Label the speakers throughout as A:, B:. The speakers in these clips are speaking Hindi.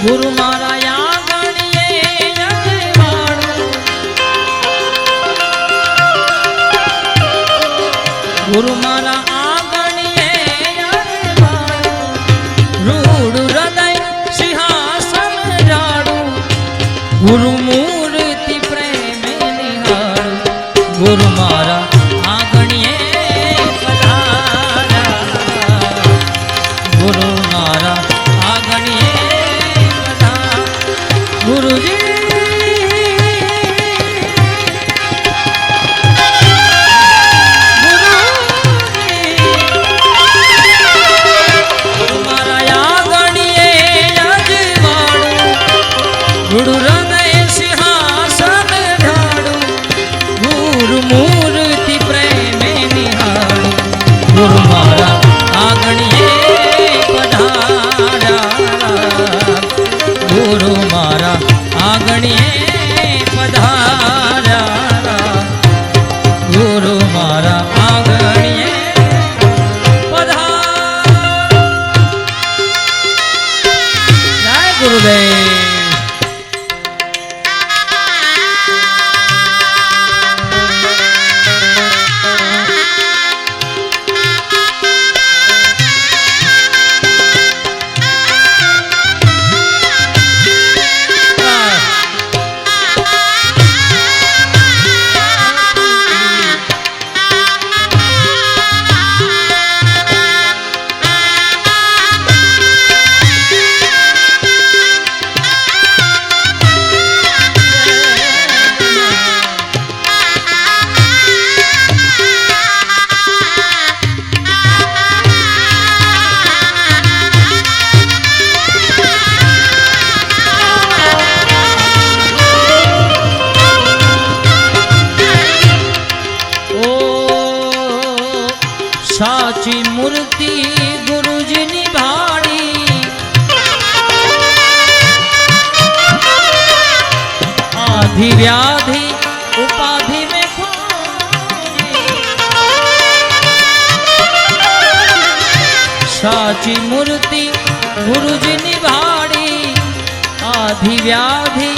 A: गुरु मारा आंगणिये अजवाड़ू, गुरु मारा आंगणिये अजवाड़ू, रूढ़ हृदय सिंहासन जाड़ू, गुरु मूर्ति प्रेम निहाड़ू, गुरु मारा आंगणिये पधारा, गुरु मारा आंगणिये पधारा, गुरुजी गुरु हृदय सिंहासन ढाड़ू, गुरु मूर्ति प्रेम निहाड़ू, गुरु मारा आंगणिये पधारा, गुरु मारा आंगणिये पधारा, गुरु मारा आंगणिये पधारा। जय गुरुदेव। साची मूर्ति गुरुजी निभाड़ी, आधि व्याधि उपाधि में खोजी, साची मूर्ति गुरुजी निभाड़ी, आधि व्याधि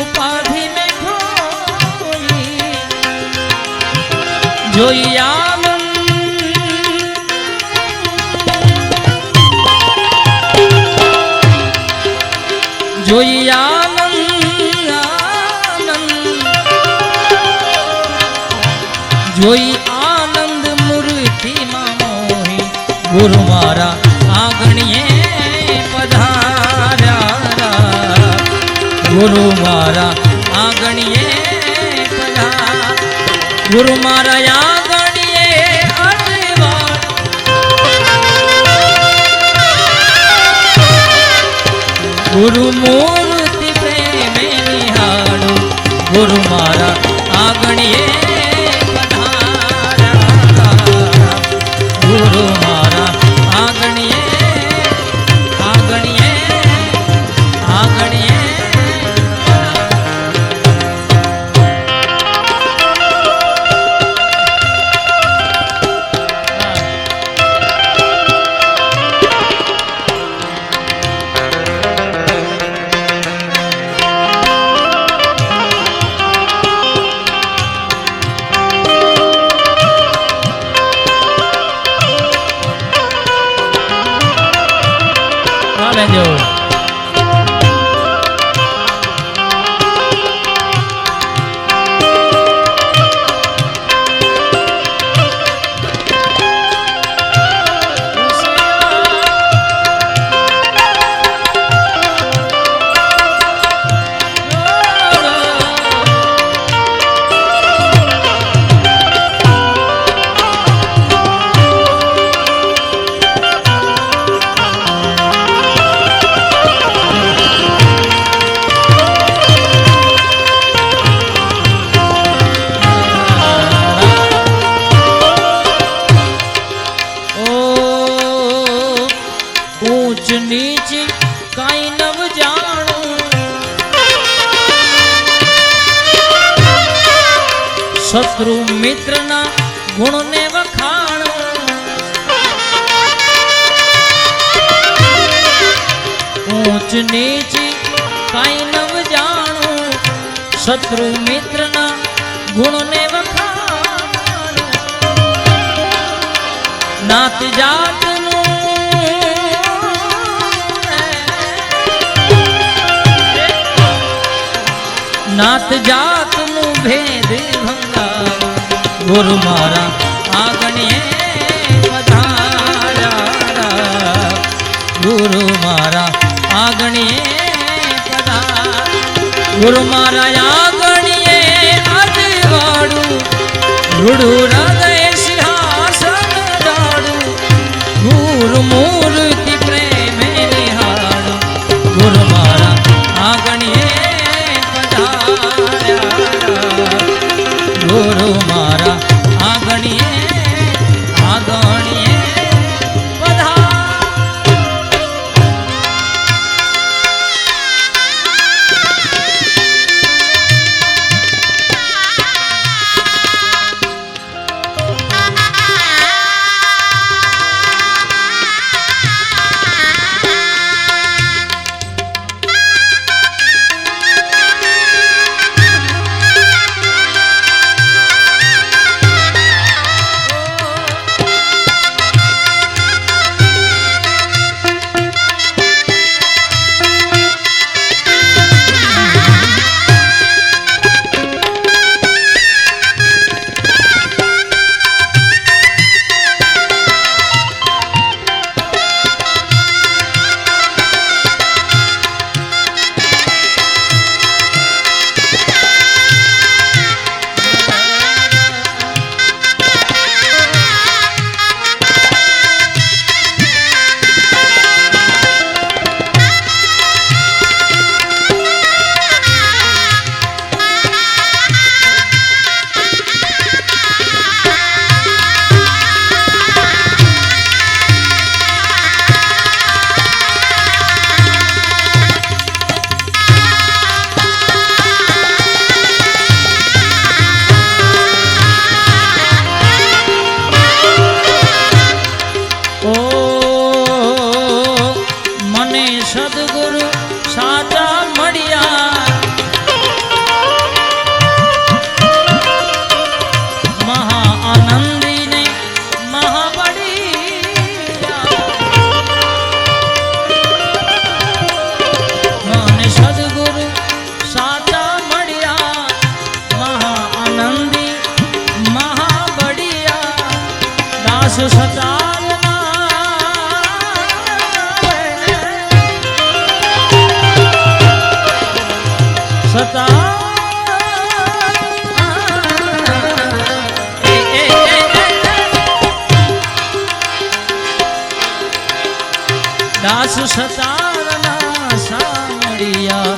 A: उपाधि में खोजी, जोइया जोई आनंद आनंद, जोई आनंद मूर्ति मोही, गुरु मारा आंगणिये पधारा, गुरु मारा आंगणिये पधारा, गुरु मारा आंगणिये अजवाड़ू, गुरु मूर्ति प्रेम निहाड़ू, गुरु मारा आंगणिये पधारा, गुरु मारा आंगणिये आंगणिये आंगणिये। लेंगे नीच काई नव जानो, शत्रु मित्र ना गुण ने वखाणो, ऊंच नीच કાંઈ નવ જાણું શત્રુ મિત્રના ગુણને વખાણું નાત જાતનું નાત જાતનું ભેદ ભંગાવું ગુરુ મારા આગણીએ પધાર્યા ગુરુ મારા આગણીએ ગુરુ મારા આગણીએ અજવાડું રૂડું હૃદય સિંહાસન ડાળું ગુરુ મૂર્તિ પ્રેમે નિહાળું ગુરુ મારા આગણીએ પધાર્યા ગુરુ મારા આગણીએ આગણીએ સદગુરુ સાચા મળ્યા મહા આનંદીને મહાબળિયા મને સદગુરુ સાચા મળ્યા મહા આનંદી મહાબળિયા દાસ સચા દાસ સતારના સામળિયા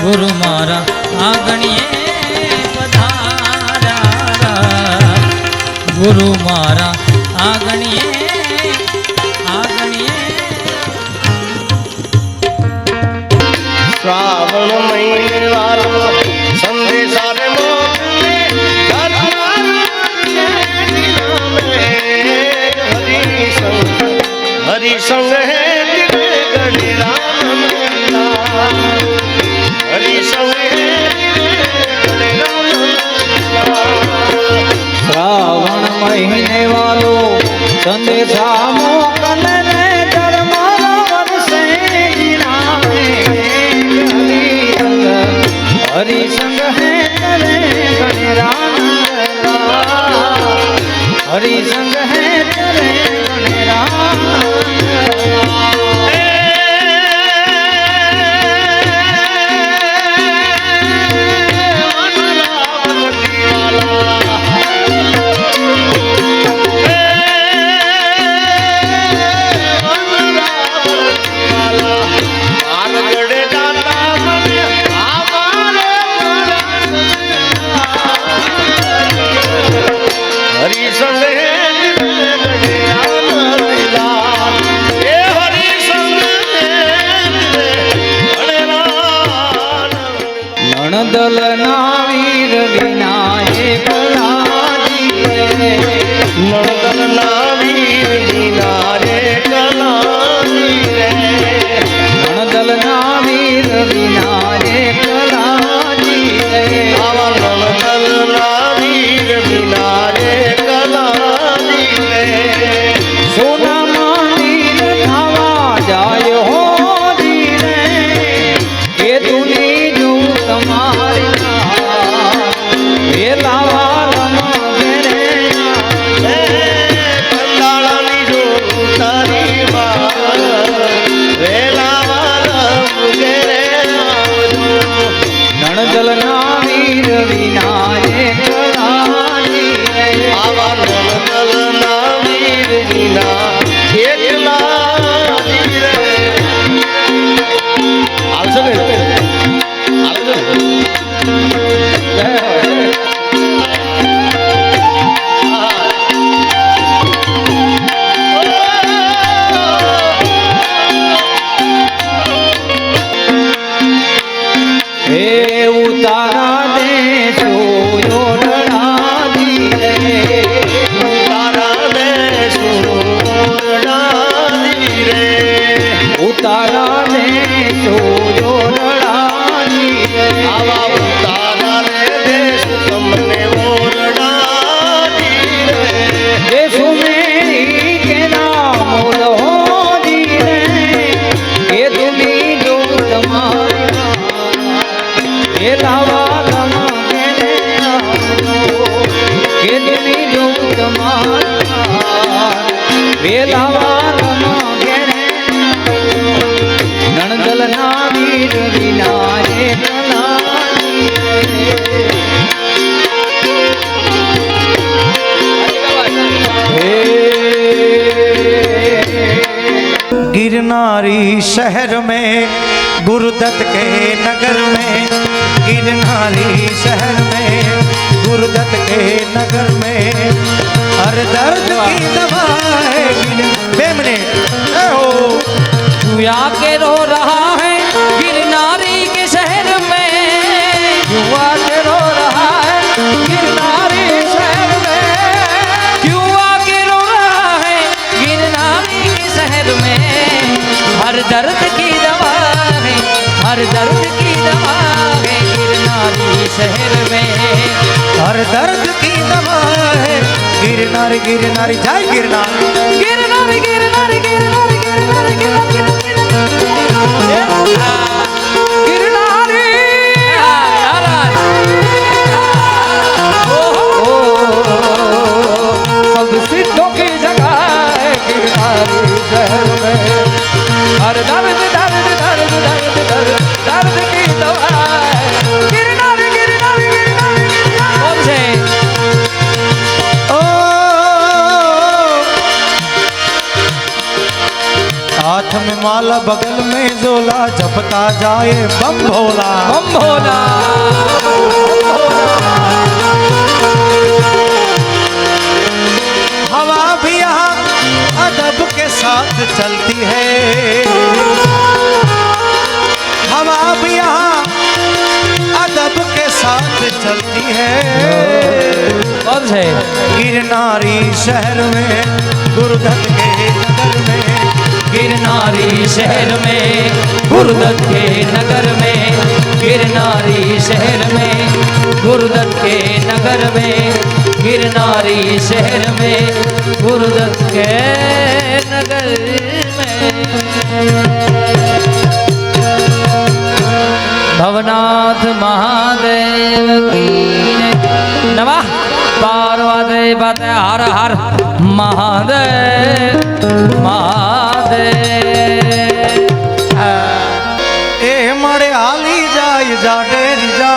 A: ગુરુ મારા આગણીએ પધાર્યા ગુરુ મારા આગણીએ
B: શ્રાવણ મહિને વાલો સંદેશા રે હરિ સંગ હે ગણે રામ હરિ સંગ હે ગણે
C: શ્રાવણ મહિને વાલો સંદેશા મોકલ રે ધર્મા વર્ષે હરિ સંગ હે કરે ગણે રામ હરિ સંગ હે કરે ગણે રામ નણદલના વીર વિનાયક
B: નણદલના વીર વિનાયક
C: નણદલના વીર વિનાયક हे उतारा दे सोयोरड़ा धीरे
B: तारा दे सुरड़ा धीरे
C: उतारा दे सोयोरड़ा धीरे
B: आवा तारा रे देश तुमने ओरड़ा धीरे
C: देशु मेरी के नाम लो धीरे ये तुम्ही जो तुम्हारा ये लावा लमा के तुम्ही जो तुम्हारा ये लावा लमा के नणदल ना वीर विनाये
D: गिरनारी शहर में गुरुदत्त के नगर में गिरनारी शहर में गुरुदत्त के नगर में हर दर्द की दवा है बेमने
A: तू आके रो रहा है गिरनारी के शहर में, क्यों आके रो रहा है गिरनारी शहर में, क्यों आके रो रहा है गिरनारी के शहर में। हर दर्द की दवा है, हर दर्द की दवा है गिरनारी शहर में।
D: हर दर्द की दवा है गिरनारी गिरनारी जय गिरनार
A: गिरनारी गिरनारी गिरनारी गिरनारी गिरनारी
C: सब सिद्धों की जगह है गिरनारी शहर में हर दर्द दर्द दर्द दर्द दर्द दर्द की दवा है गिरनारी गिरनारी गिरनारी
A: कौन से
D: ओ हाथ में माला बगल में झोला जपता जाए बम भोला
A: बम भोला।
D: हवा भी यहाँ अदब के साथ चलती है हवा भी यहाँ अदब के साथ चलती है
A: कौन से
D: गिरनारी शहर में गुरुदत्त के नगर में
A: गिरनारी शहर में गुरुदत्त के नगर में, गिरनारी शहर में गुरुदत्त के नगर में, गिरनारी शहर में गुरुदत्त के नगर में। भवनाथ महादेव की नमः। पार्वती पते हर हर महादेव महादेव।
D: ए मड़े हाली जाय जा डेरी जा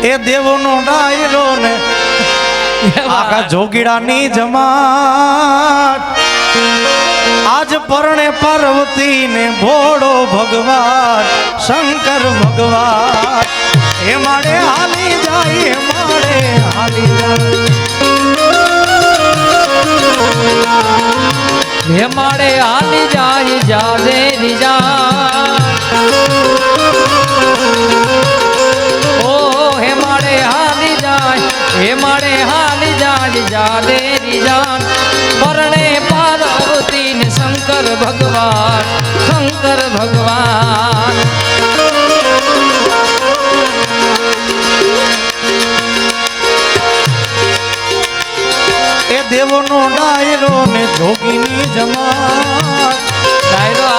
D: ए देवो नो डायरो ने आका जोगीड़ा नी जमात आज परणे पार्वती ने भोड़ो भगवान शंकर भगवान हे माड़े हाली जाई हे माड़े हाली जाई
A: हे माड़े हाली जाई जा देरी जा ओ हे माड़े हाली जाई हे माड़े हाली जाई जा देरी जान परणे पार्वती ने शंकर भगवान शंकर भगवान।
D: ए देवो नो डायरो ने जोगीनी जमात
A: डायरो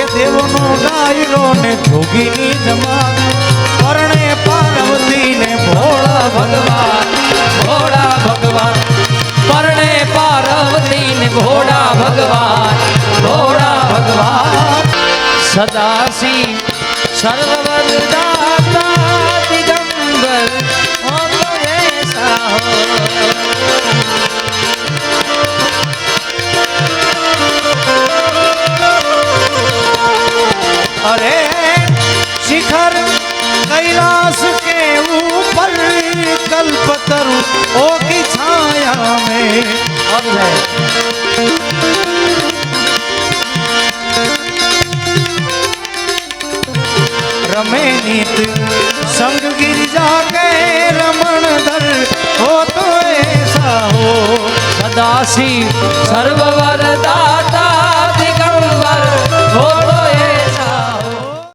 D: ए देवो नो डायरो ने जोगीनी जमात परणे पार्वती ने भोला
A: भगवान भोला भगवान परणे पार्वती ने भोला भगवान भोला भगवान। सदाशिव सर्वदाता दिगंबर हम ऐसा हो।
D: अरे शिखर कैलाश के ऊपर कल्पतरु ओ की छाया में
A: अब है
D: रमे नीत संग गिरिजा के रमण धर हो तो ऐसा हो
A: सदाशिव सर्ववर दाता दिगंबर हो